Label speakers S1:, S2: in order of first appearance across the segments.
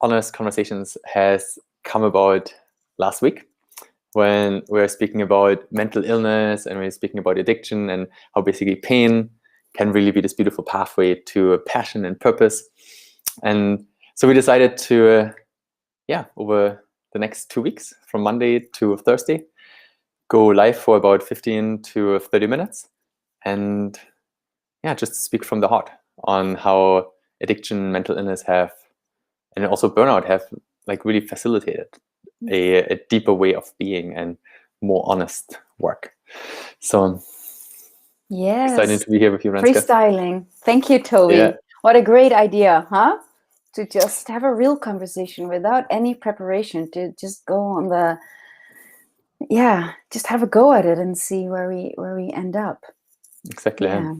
S1: honest conversations has come about last week, when we're speaking about mental illness and we're speaking about addiction and how basically pain can really be this beautiful pathway to a passion and purpose. And so we decided to, over the next 2 weeks, from Monday to Thursday, go live for about 15 to 30 minutes. And just speak from the heart on how addiction, mental illness have, and also burnout have like really facilitated a deeper way of being and more honest work. So excited to be here with you, Renske.
S2: Freestyling. Thank you, Toby.
S1: Yeah.
S2: What a great idea, huh? To just have a real conversation without any preparation, to just go on the, just have a go at it and see where we end up.
S1: Exactly. Yeah.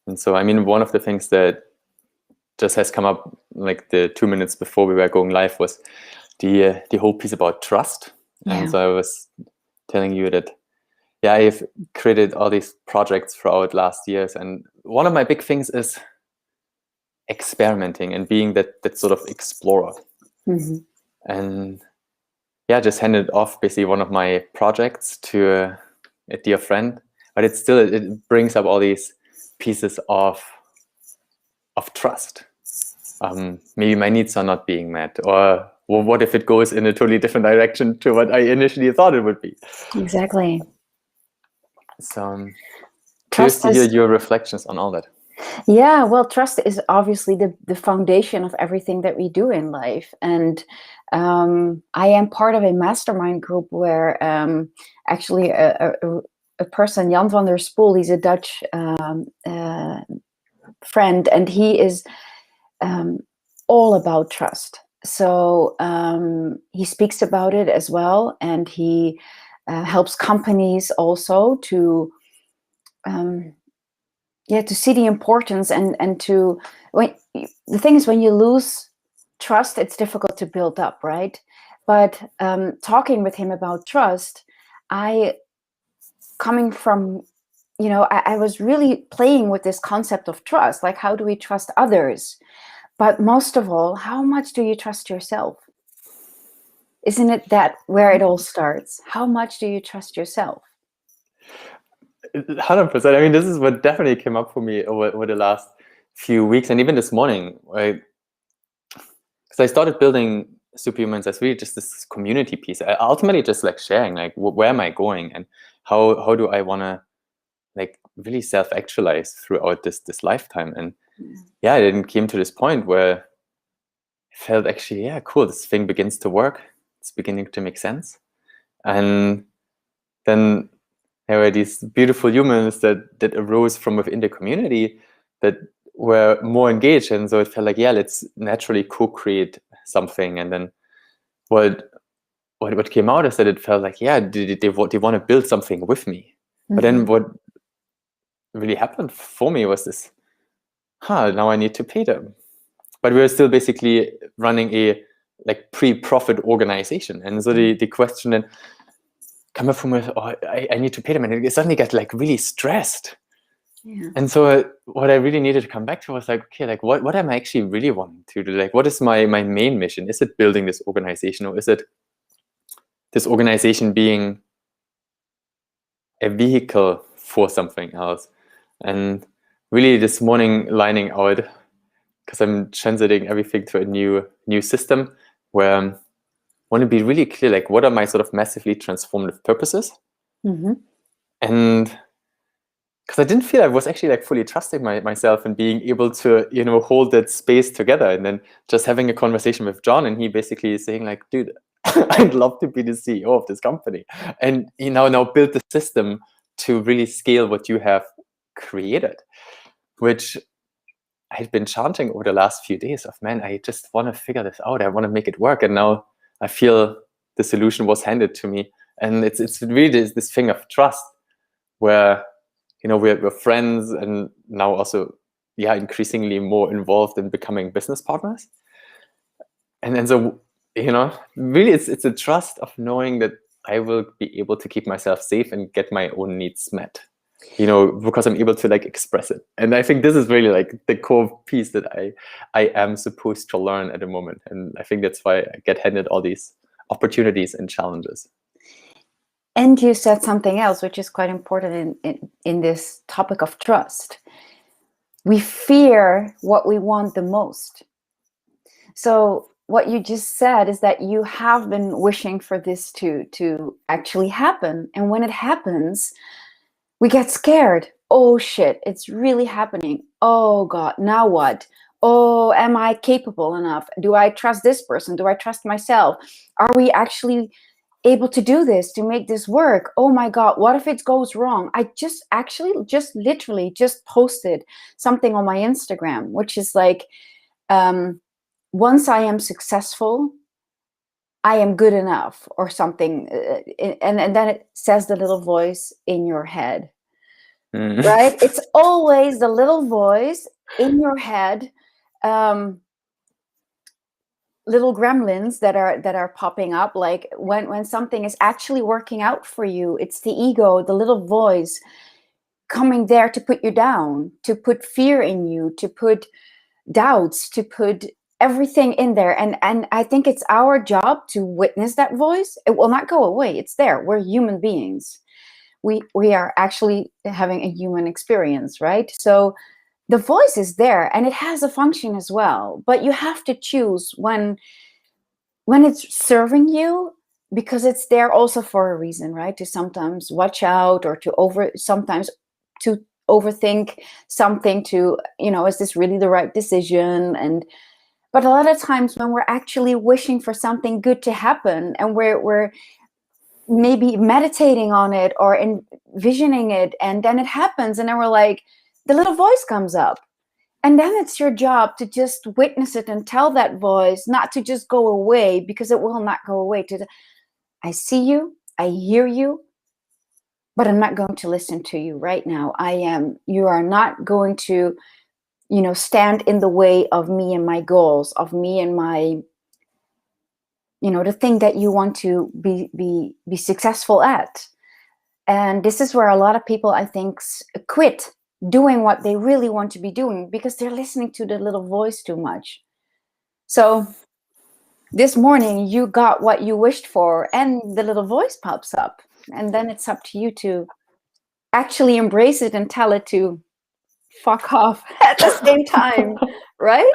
S1: And so, I mean, one of the things that just has come up like the 2 minutes before we were going live was the whole piece about trust. And so I was telling you that, I've created all these projects throughout last years. And one of my big things is experimenting and being that sort of explorer. Mm-hmm. And just handed off basically one of my projects to a dear friend. But it brings up all these pieces of trust. Maybe my needs are not being met, or what if it goes in a totally different direction to what I initially thought it would be?
S2: Exactly.
S1: So curious to hear your reflections on all that.
S2: Yeah, well, trust is obviously the foundation of everything that we do in life. And I am part of a mastermind group where actually a person, Jan van der Spoel, he's a Dutch friend, and he is all about trust. So he speaks about it as well, and he helps companies also to see the importance and to, the thing is, when you lose trust, it's difficult to build up, right? But talking with him about trust, coming from, I was really playing with this concept of trust, like how do we trust others? But most of all, how much do you trust yourself? Isn't it that where it all starts? How much do you trust yourself?
S1: 100%. I mean, this is what definitely came up for me over the last few weeks, and even this morning, right? Because I started building Superhumans as really just this community piece. I ultimately just like sharing, like where am I going and how do I want to like really self-actualize throughout this lifetime. And it then came to this point where I felt actually, cool, this thing begins to work. It's beginning to make sense. And then there were these beautiful humans that arose from within the community that were more engaged. And so it felt like, let's naturally co-create something. And then what came out is that it felt like, they want to build something with me. Mm-hmm. But then what really happened for me was this, now I need to pay them. But we're still basically running a like pre-profit organization. And so the question then coming from I need to pay them, and it suddenly got like really stressed. Yeah. And so what I really needed to come back to was like, okay, like what am I actually really wanting to do? Like, what is my main mission? Is it building this organization, or is it this organization being a vehicle for something else? And really this morning lining out, because I'm transiting everything to a new system where I want to be really clear, like what are my sort of massively transformative purposes? Mm-hmm. And because I didn't feel I was actually like fully trusting myself and being able to, hold that space together. And then just having a conversation with John, and he basically is saying like, dude, I'd love to be the CEO of this company. And now build the system to really scale what you have created, which I had been chanting over the last few days of, man, I just want to figure this out. I want to make it work. And now I feel the solution was handed to me. And it's really this thing of trust where, we're friends, and now also, increasingly more involved in becoming business partners. And so, really it's a trust of knowing that I will be able to keep myself safe and get my own needs met. because I'm able to like express it. And I think this is really like the core piece that I am supposed to learn at the moment. And I think that's why I get handed all these opportunities and challenges.
S2: And you said something else, which is quite important in this topic of trust. We fear what we want the most. So what you just said is that you have been wishing for this to actually happen. And when it happens, we get scared. Oh shit, it's really happening. Oh God, now what? Oh, am I capable enough? Do I trust this person? Do I trust myself? Are we actually able to do this, to make this work? Oh my God, what if it goes wrong? I just literally posted something on my Instagram, which is like, once I am successful, I am good enough, or something. And then it says the little voice in your head, right? It's always the little voice in your head, little gremlins that are popping up. Like when something is actually working out for you, it's the ego, the little voice coming there to put you down, to put fear in you, to put doubts, to put everything in there. And I think it's our job to witness that voice. It will not go away. It's there. We're human beings. We are actually having a human experience, right? So the voice is there, and it has a function as well. But you have to choose when it's serving you, because it's there also for a reason, right? To sometimes watch out, or sometimes to overthink something, to, is this really the right decision? But a lot of times when we're actually wishing for something good to happen, and we're maybe meditating on it or envisioning it, and then it happens, and then we're like, the little voice comes up. And then it's your job to just witness it and tell that voice not to just go away, because it will not go away. I see you, I hear you, but I'm not going to listen to you right now. You are not going to, stand in the way of me and my goals, of me and my, the thing that you want to be successful at. And this is where a lot of people, I think, quit doing what they really want to be doing, because they're listening to the little voice too much. So this morning you got what you wished for, and the little voice pops up, and then it's up to you to actually embrace it and tell it to fuck off at the same time, right?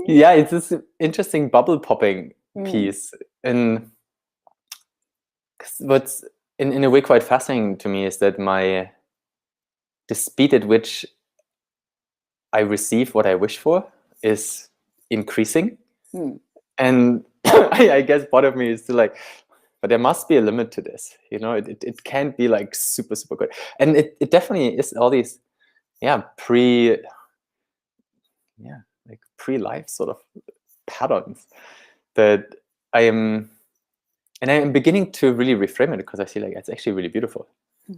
S1: Yeah, it's this interesting bubble popping piece. And what's in a way quite fascinating to me is that the speed at which I receive what I wish for is increasing. And I guess part of me is still like, but there must be a limit to this. It can't be like super, super good. And it definitely is all these, pre-life sort of patterns that I am beginning to really reframe it, because I see like it's actually really beautiful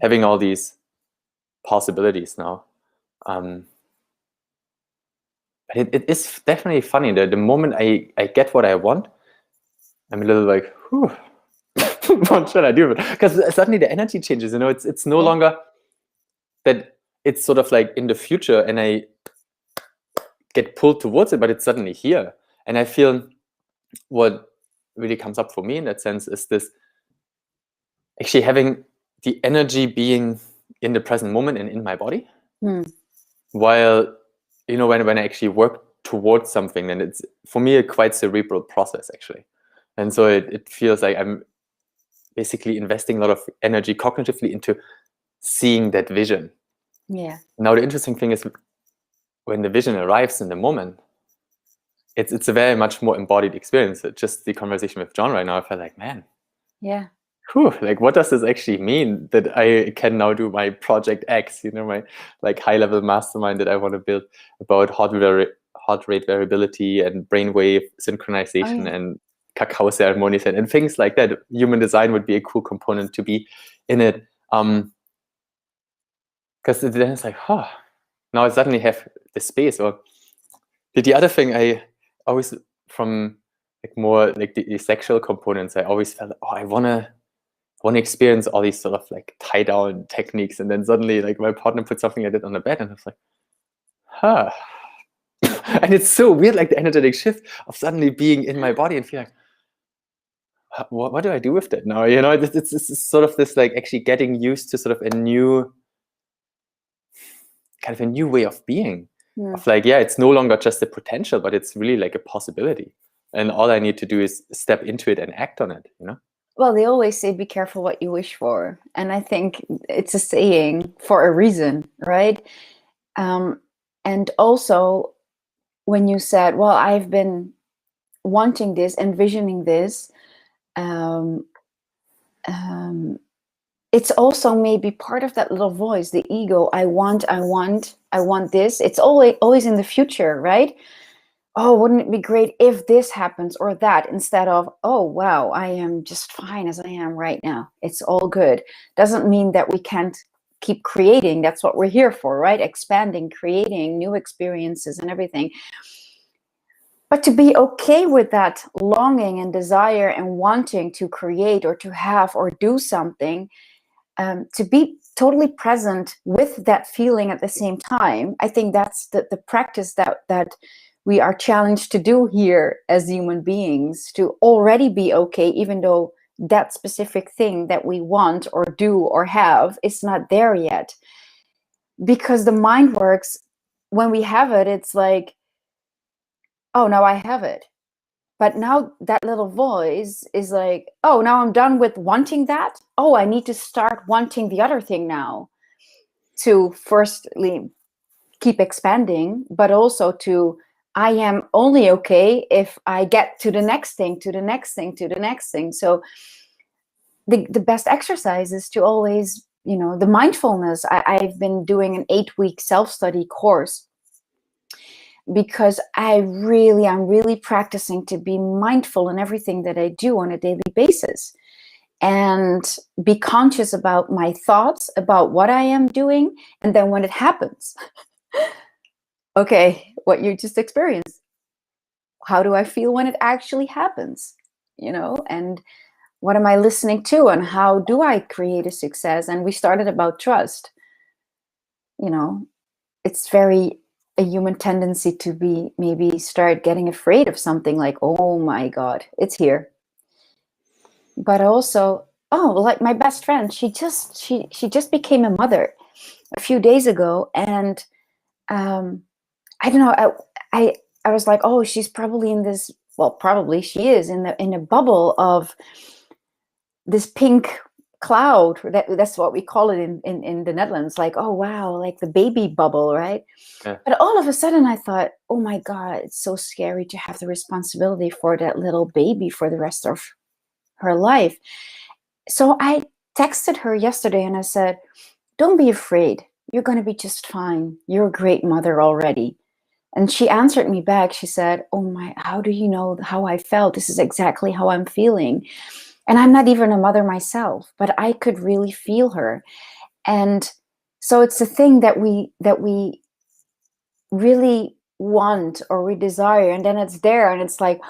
S1: having all these possibilities now. But it is definitely funny that the moment I get what I want, I'm a little like, whew, what should I do? Because suddenly the energy changes. It's no longer that it's sort of like in the future and I get pulled towards it, but it's suddenly here. And I feel what really comes up for me in that sense is this actually having the energy being in the present moment and in my body, while when I actually work towards something, then it's for me a quite cerebral process actually. And so it feels like I'm basically investing a lot of energy cognitively into seeing that vision.
S2: Yeah.
S1: Now the interesting thing is, when the vision arrives in the moment, it's a very much more embodied experience. Just the conversation with John right now, I felt like, man,
S2: yeah,
S1: like what does this actually mean, that I can now do my project X, my like high level mastermind that I want to build about heart rate variability and brainwave synchronization and cacao ceremonies and things like that. Human design would be a cool component to be in it, because then it's like, now I suddenly have the space. Or the other thing, I always, from like more like the sexual components, I always felt, I want want to experience all these sort of like tie down techniques, and then suddenly like my partner put something I did on the bed, and I was like, huh. And it's so weird, like the energetic shift of suddenly being in my body and feeling like, what do I do with that now? You know, it's sort of this like actually getting used to sort of a new kind of a new way of being. Of like, yeah, it's no longer just a potential, but it's really like a possibility. And all I need to do is step into it and act on it, you know?
S2: Well, they always say, be careful what you wish for. And I think it's a saying for a reason, right? And also, when you said, well, I've been wanting this, envisioning this, it's also maybe part of that little voice, the ego. I want this. It's always in the future, right? Oh, wouldn't it be great if this happens or that, instead of, oh, wow, I am just fine as I am right now. It's all good. Doesn't mean that we can't keep creating. That's what we're here for, right? Expanding, creating new experiences and everything. But to be okay with that longing and desire and wanting to create or to have or do something, to be totally present with that feeling at the same time, I think that's the practice that we are challenged to do here as human beings, to already be okay, even though that specific thing that we want or do or have is not there yet. Because the mind works, when we have it, it's like, oh, now I have it. But now that little voice is like, oh, now I'm done with wanting that. Oh, I need to start wanting the other thing now, to firstly keep expanding, but also to, I am only okay if I get to the next thing, to the next thing, to the next thing. So the best exercise is to always, the mindfulness. I've been doing an 8-week self-study course, because I'm really practicing to be mindful in everything that I do on a daily basis, and be conscious about my thoughts, about what I am doing. And then when it happens, okay, what you just experienced, how do I feel when it actually happens? And what am I listening to, and how do I create a success? And we started about trust. It's very a human tendency to be, maybe start getting afraid of something, like, oh my God, it's here. But also, like my best friend, she just became a mother a few days ago, and I don't know, I was like, oh, she's probably in this, well, probably she is in a bubble of this pink cloud. That's what we call it in the Netherlands, like, oh wow, like the baby bubble, right?
S1: Yeah.
S2: But all of a sudden I thought, oh my God, it's so scary to have the responsibility for that little baby for the rest of her life. So I texted her yesterday and I said, don't be afraid, you're going to be just fine, you're a great mother already. And she answered me back. She said, oh my, how do you know how I felt? This is exactly how I'm feeling. And I'm not even a mother myself, but I could really feel her. And so it's a thing that we really want, or we desire, and then it's there, and it's like,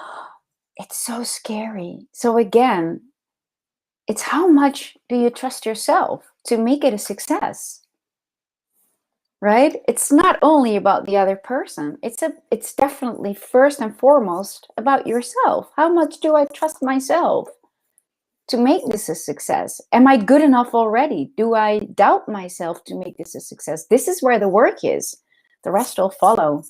S2: it's so scary. So again, it's how much do you trust yourself to make it a success? Right? It's not only about the other person. It's definitely first and foremost about yourself. How much do I trust myself to make this a success? Am I good enough already? Do I doubt myself to make this a success? This is where the work is. The rest will follow.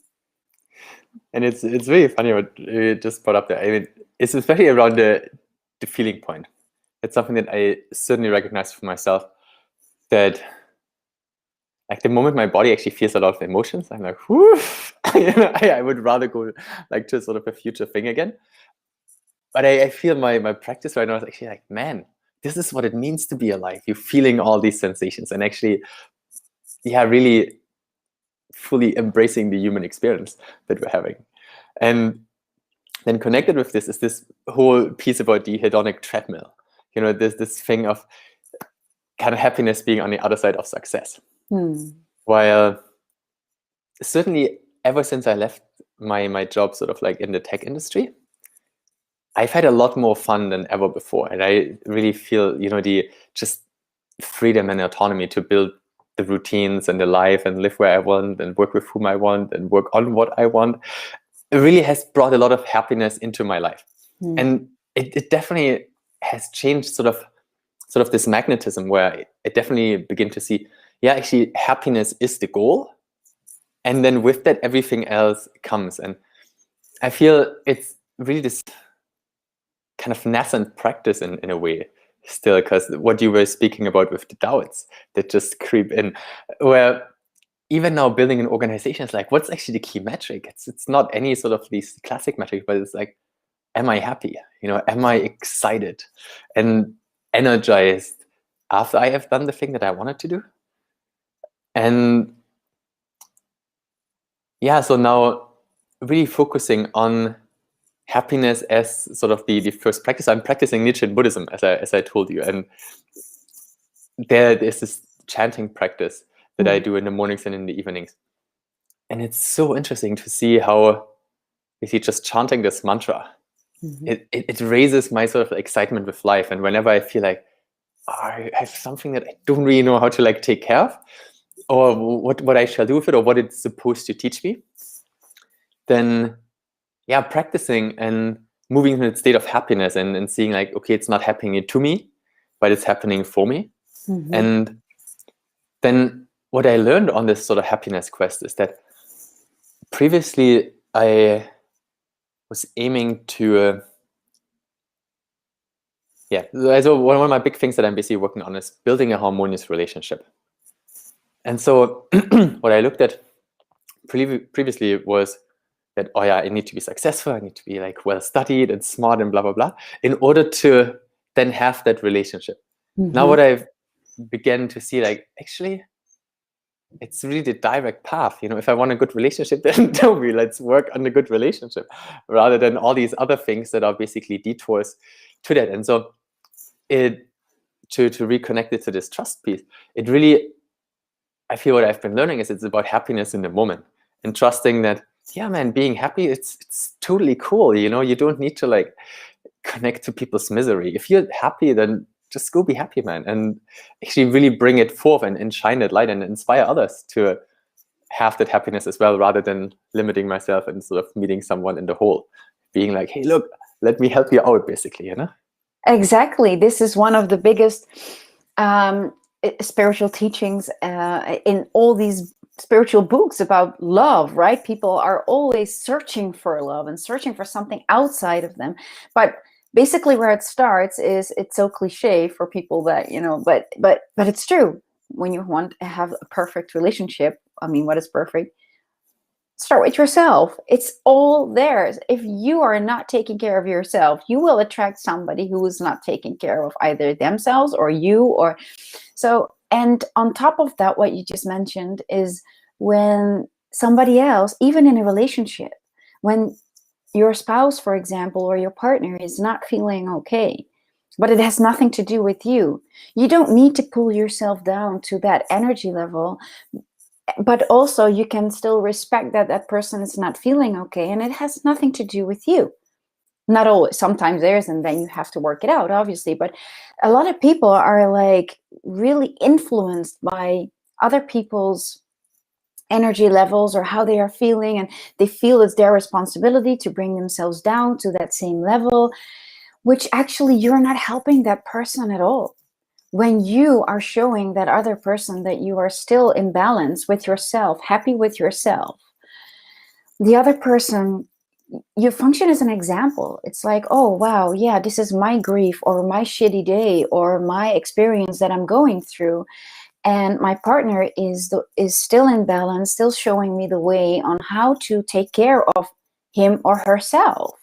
S1: And it's really funny what you just brought up there. I mean, it's especially around the feeling point. It's something that I certainly recognize for myself, that like the moment my body actually feels a lot of emotions, I'm like, whoo, I would rather go like to sort of a future thing again. But I feel my practice right now is actually like, man, this is what it means to be alive. You're feeling all these sensations and actually, yeah, really fully embracing the human experience that we're having. And then connected with this is this whole piece about the hedonic treadmill. This thing of kind of happiness being on the other side of success. While certainly ever since I left my job sort of like in the tech industry, I've had a lot more fun than ever before, and I really feel, the just freedom and autonomy to build the routines and the life and live where I want and work with whom I want and work on what I want. It really has brought a lot of happiness into my life. And it definitely has changed sort of this magnetism where I definitely begin to see, yeah, actually happiness is the goal. And then with that, everything else comes. And I feel it's really this kind of nascent practice in a way still, because what you were speaking about with the doubts that just creep in, where even now building an organization is like, what's actually the key metric? It's not any sort of these classic metrics, but it's like, am I happy? Am I excited and energized after I have done the thing that I wanted to do? And yeah, so now really focusing on happiness as sort of the first practice. I'm practicing Nichiren Buddhism, as I told you, and there is this chanting practice that I do in the mornings and in the evenings, and it's so interesting to see how, you see, just chanting this mantra, it raises my sort of excitement with life. And whenever I feel like I have something that I don't really know how to take care of, or what I shall do with it, or what it's supposed to teach me, then yeah, practicing and moving into a state of happiness and seeing like, okay, it's not happening to me, but it's happening for me. And then what I learned on this sort of happiness quest is that previously I was aiming to, so one of my big things that I'm basically working on is building a harmonious relationship. And so what I looked at previously was that, oh yeah, I need to be successful, I need to be like well studied and smart and blah blah blah in order to then have that relationship. Now what I've began to see, like, actually it's really the direct path. If I want a good relationship, then tell me, let's work on the good relationship, rather than all these other things that are basically detours to that. And so to reconnect it to this trust piece, it really, I feel what I've been learning is it's about happiness in the moment and trusting that, yeah, man, being happy, it's totally cool. You don't need to like connect to people's misery. If you're happy, then just go be happy, man, and actually really bring it forth and shine that light and inspire others to have that happiness as well, rather than limiting myself and sort of meeting someone in the hole, being like, hey, look, let me help you out, basically,
S2: Exactly. This is one of the biggest spiritual teachings in all these spiritual books about love, right? People are always searching for love and searching for something outside of them. But basically where it starts is, it's so cliche for people that, but it's true. When you want to have a perfect relationship, I mean, what is perfect? Start with yourself. It's all theirs. If you are not taking care of yourself, you will attract somebody who is not taking care of either themselves or you, or so. And on top of that, what you just mentioned is when somebody else, even in a relationship, when your spouse, for example, or your partner is not feeling okay, but it has nothing to do with you, you don't need to pull yourself down to that energy level. But also you can still respect that that person is not feeling okay, and it has nothing to do with you. Not always, sometimes there's, and then you have to work it out, obviously. But a lot of people are like really influenced by other people's energy levels or how they are feeling, and they feel it's their responsibility to bring themselves down to that same level, which actually you're not helping that person at all. When you are showing that other person that you are still in balance with yourself, happy with yourself, the other person, you function as an example. It's like, oh, wow, yeah, this is my grief or my shitty day or my experience that I'm going through. And my partner is still in balance, still showing me the way on how to take care of him or herself.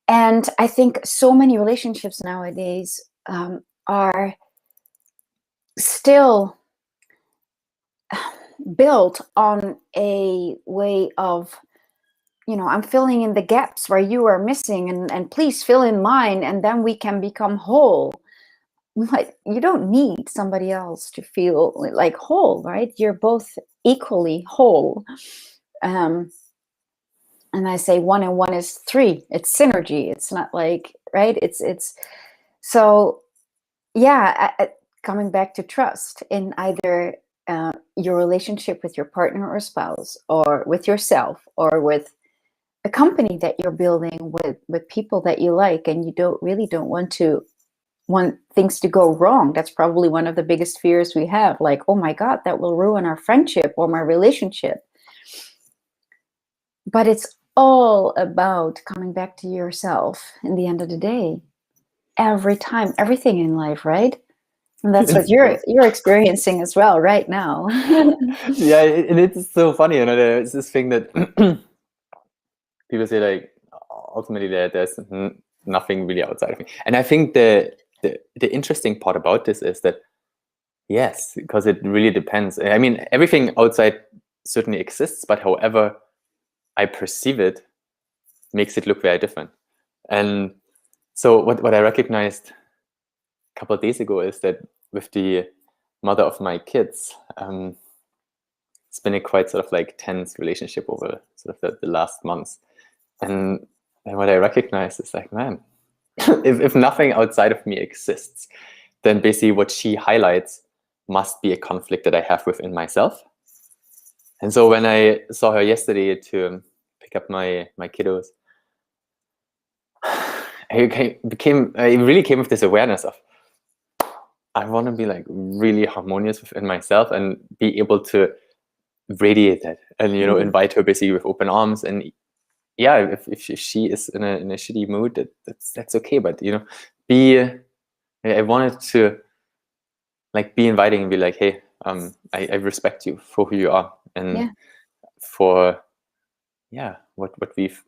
S2: And I think so many relationships nowadays are still built on a way of, I'm filling in the gaps where you are missing, and please fill in mine, and then we can become whole. But you don't need somebody else to feel like whole, right? You're both equally whole. And I say 1 and 1 is 3. It's synergy. It's not like, right? It's so, yeah, coming back to trust in either your relationship with your partner or spouse, or with yourself, or with a company that you're building, with people that you like, and you don't want things to go wrong. That's probably one of the biggest fears we have. Like, oh my God, that will ruin our friendship or my relationship. But it's all about coming back to yourself in the end of the day. Every time, everything in life, right? And that's what you're experiencing as well right now.
S1: Yeah, and it's so funny, you know, there's this thing that people say, like, ultimately there's nothing really outside of me. And I think the interesting part about this is that, yes, because it really depends. I mean, everything outside certainly exists, but however I perceive it makes it look very different. And so what I recognized a couple of days ago is that with the mother of my kids, it's been a quite sort of like tense relationship over sort of the last months. And what I recognize is like, man, if nothing outside of me exists, then basically what she highlights must be a conflict that I have within myself. And so when I saw her yesterday to pick up my kiddos, I really came with this awareness of, I want to be like really harmonious within myself and be able to radiate that, and you know, invite her basically with open arms. And yeah, if she is in a shitty mood, that's okay. But you know, I wanted to like be inviting and be like, hey, I respect you for who you are, and for what we've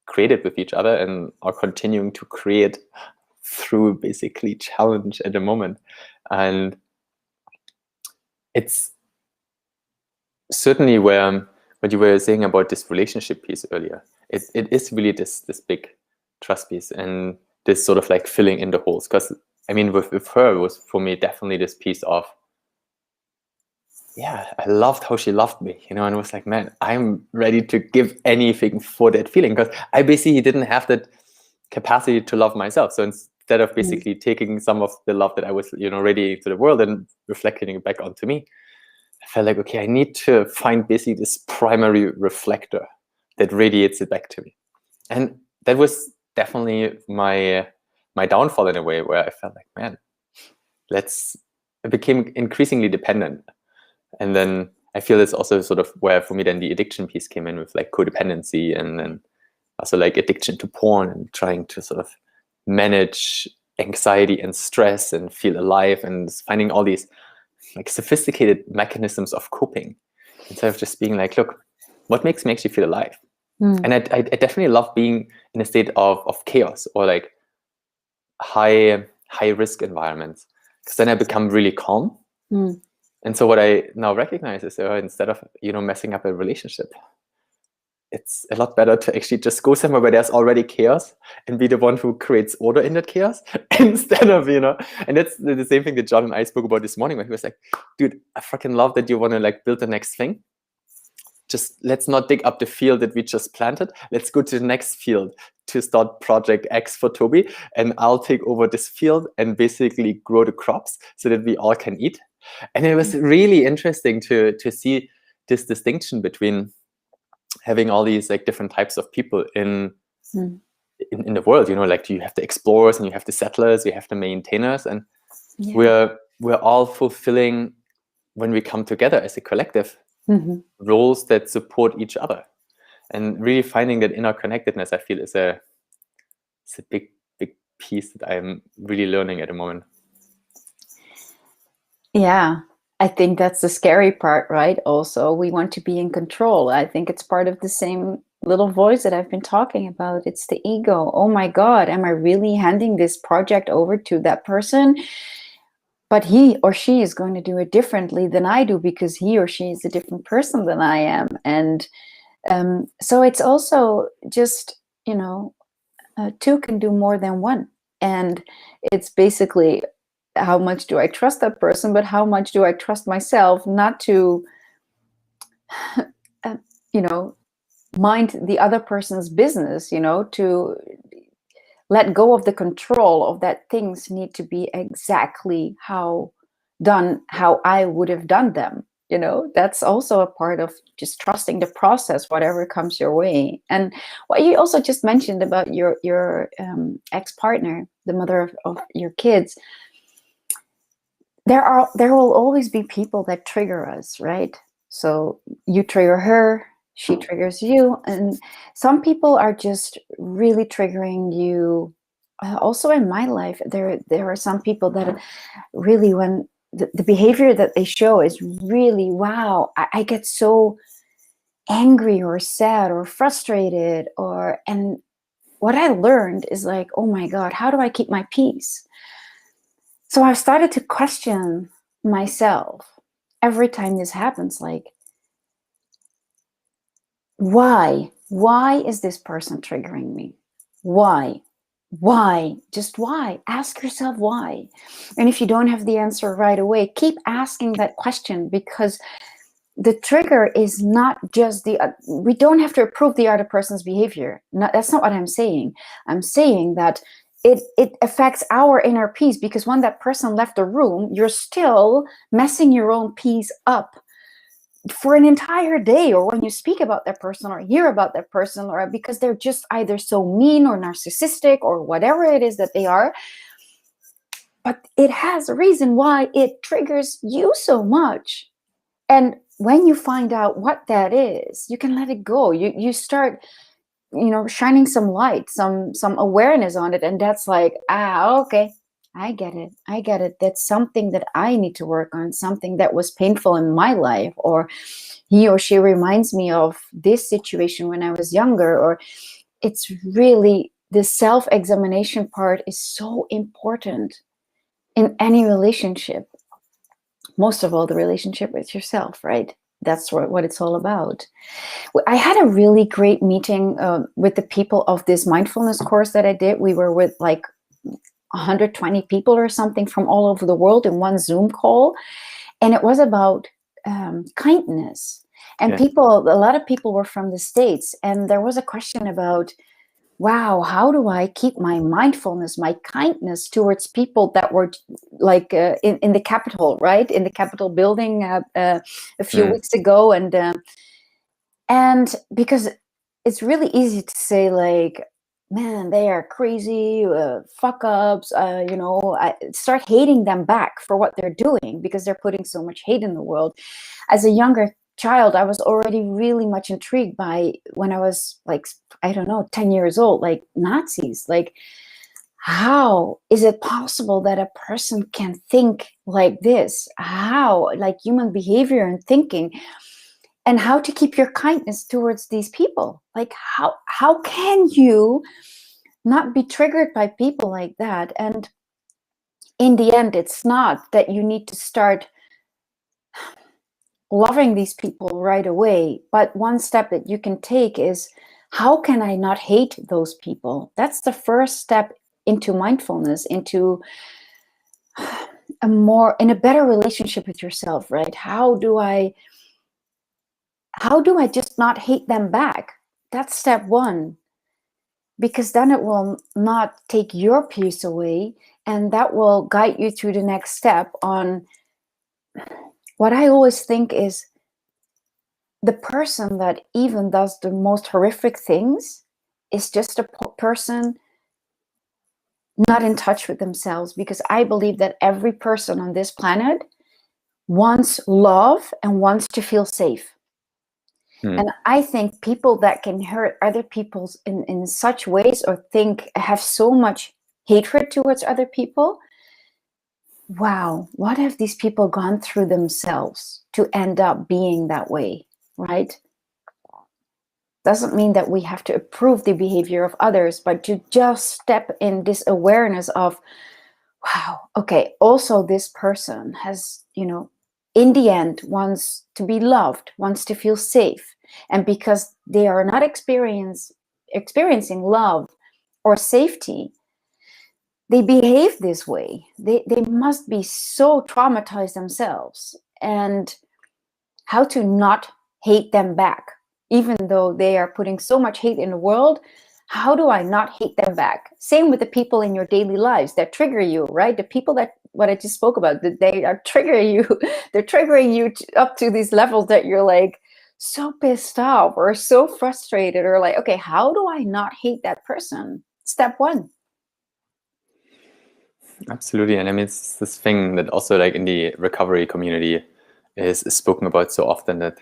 S1: created with each other and are continuing to create through basically challenge at the moment. And it's certainly where what you were saying about this relationship piece earlier, it is really this big trust piece, and this sort of like filling in the holes. Because I mean, with her, it was for me definitely this piece of, yeah, I loved how she loved me, you know, and it was like, man, I'm ready to give anything for that feeling, because I basically didn't have that capacity to love myself. So instead of basically taking some of the love that I was, you know, radiating to the world and reflecting it back onto me, I felt like, okay, I need to find basically this primary reflector that radiates it back to me. And that was definitely my downfall in a way, where I felt like, man, I became increasingly dependent. And then I feel it's also sort of where for me then the addiction piece came in, with like codependency, and then also like addiction to porn, and trying to sort of manage anxiety and stress and feel alive, and finding all these like sophisticated mechanisms of coping, instead of just being like, look, what makes me actually feel alive? And I definitely love being in a state of chaos, or like high risk environments, because then I become really calm. And so what I now recognize is, instead of, you know, messing up a relationship, it's a lot better to actually just go somewhere where there's already chaos and be the one who creates order in that chaos, instead of, you know. And that's the same thing that John and I spoke about this morning, when he was like, dude, I fucking love that you want to like build the next thing. Just let's not dig up the field that we just planted. Let's go to the next field to start project X for Toby, and I'll take over this field and basically grow the crops so that we all can eat. And it was really interesting to see this distinction between having all these like different types of people in the world. You know, like you have the explorers, and you have the settlers, you have the maintainers, and we're all fulfilling, when we come together as a collective, roles that support each other. And really finding that inner connectedness, I feel, is a big piece that I'm really learning at the moment.
S2: Yeah, I think that's the scary part, right? Also, we want to be in control. I think it's part of the same little voice that I've been talking about. It's the ego. Oh my God, am I really handing this project over to that person? But he or she is going to do it differently than I do, because he or she is a different person than I am. And so it's also just, you know, two can do more than one. And it's basically, how much do I trust that person, but how much do I trust myself not to, you know, mind the other person's business, you know, to let go of the control of that things need to be exactly how I would have done them. You know, that's also a part of just trusting the process, whatever comes your way. And what you also just mentioned about your ex-partner, the mother of your kids, there will always be people that trigger us, right? So you trigger her, she triggers you, and some people are just really triggering you. Also in my life, there are some people that really, when the behavior that they show is really, wow, I get so angry or sad or frustrated, and what I learned is like, oh my God, how do I keep my peace? So I've started to question myself every time this happens, like, why is this person triggering me? Why just why? Ask yourself why. And if you don't have the answer right away, keep asking that question, because the trigger is not just we don't have to approve the other person's behavior. That's not what I'm saying. I'm saying that it affects our inner peace, because when that person left the room, you're still messing your own peace up for an entire day, or when you speak about that person or hear about that person, or because they're just either so mean or narcissistic or whatever it is that they are. But it has a reason why it triggers you so much. And when you find out what that is, you can let it go. You start, you know, shining some light, some awareness on it, and that's like, okay, I get it. That's something that I need to work on, something that was painful in my life, or he or she reminds me of this situation when I was younger. Or it's really, the self-examination part is so important in any relationship. Most of all, the relationship with yourself, right? That's what it's all about. I had a really great meeting with the people of this mindfulness course that I did. We were with like 120 people or something from all over the world in one Zoom call. And it was about kindness. And
S1: Yeah.
S2: a lot of people were from the States. And there was a question about, wow, how do I keep my mindfulness, my kindness towards people that were like in the Capitol, right? In the Capitol building a few weeks ago. And because it's really easy to say like, man, they are crazy, fuck ups, you know, I start hating them back for what they're doing, because they're putting so much hate in the world. As a younger child, I was already really much intrigued by, when I was like, I don't know, 10 years old, like Nazis. Like, how is it possible that a person can think like this? How, like, human behavior and thinking, and how to keep your kindness towards these people. Like, how can you not be triggered by people like that? And in the end, it's not that you need to start loving these people right away, but one step that you can take is, how can I not hate those people? That's the first step into mindfulness, into in a better relationship with yourself, right? How do I just not hate them back? That's step one, because then it will not take your peace away, and that will guide you to the next step on what I always think is, the person that even does the most horrific things is just a person not in touch with themselves, because I believe that every person on this planet wants love and wants to feel safe. And I think people that can hurt other people in such ways, or have so much hatred towards other people, wow, what have these people gone through themselves to end up being that way, right? Doesn't mean that we have to approve the behavior of others, but to just step in this awareness of, wow, okay, also this person has, you know, in the end wants to be loved, wants to feel safe. And because they are not experiencing love or safety, they behave this way. They must be so traumatized themselves. And how to not hate them back, even though they are putting so much hate in the world, how do I not hate them back? Same with the people in your daily lives that trigger you, right? The people that, what I just spoke about, that they are triggering you, they're triggering you up to these levels that you're like so pissed off or so frustrated, or like, okay, how do I not hate that person? Step one.
S1: Absolutely. And I mean, it's this thing that also like in the recovery community is spoken about so often, that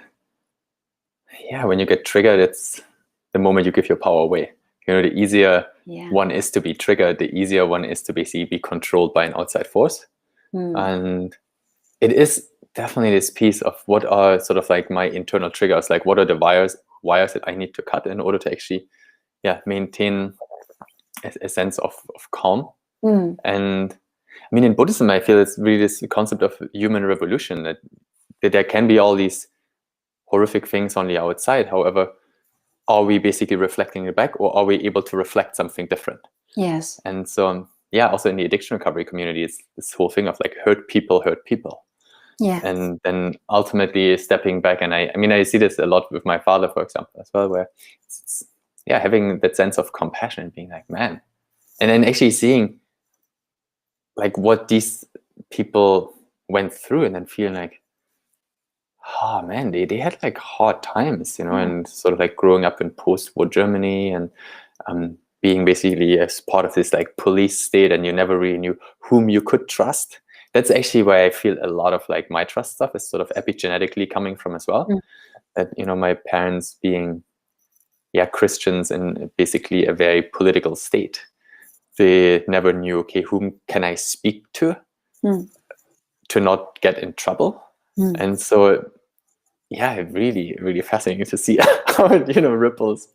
S1: yeah, when you get triggered, it's the moment you give your power away. You know, the easier one is to be triggered, the easier one is to basically be controlled by an outside force. And it is definitely this piece of what are sort of like my internal triggers, like what are the wires that I need to cut in order to actually maintain a sense of calm. And I mean, in Buddhism, I feel it's really this concept of human revolution, that there can be all these horrific things on the outside. However, are we basically reflecting it back, or are we able to reflect something different?
S2: Yes.
S1: And so, also in the addiction recovery community, it's this whole thing of like hurt people.
S2: Yeah.
S1: And then ultimately stepping back. And I mean, I see this a lot with my father, for example, as well, where it's having that sense of compassion and being like, man, and then actually seeing like what these people went through, and then feeling like, oh man, they had like hard times, you know, and sort of like growing up in post-war Germany, and being basically as part of this like police state, and you never really knew whom you could trust. That's actually where I feel a lot of like my trust stuff is sort of epigenetically coming from as well. That, you know, my parents being Christians in basically a very political state, they never knew, okay, whom can I speak to not get in trouble? And so really, really fascinating to see how it, you know, ripples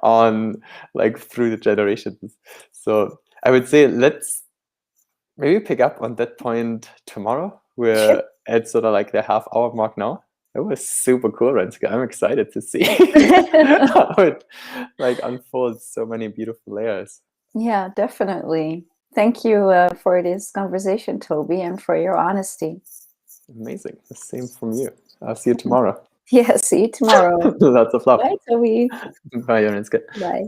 S1: on like through the generations. So I would say let's maybe pick up on that point tomorrow. We're at sort of like the half-hour mark now. It was super cool, Renske. I'm excited to see how it like unfolds so many beautiful layers.
S2: Yeah, definitely. Thank you for this conversation, Toby, and for your honesty.
S1: Amazing. The same from you. I'll see you tomorrow.
S2: Yeah, see you tomorrow.
S1: Lots of love.
S2: Bye, Toby.
S1: Bye, Renske.
S2: Bye.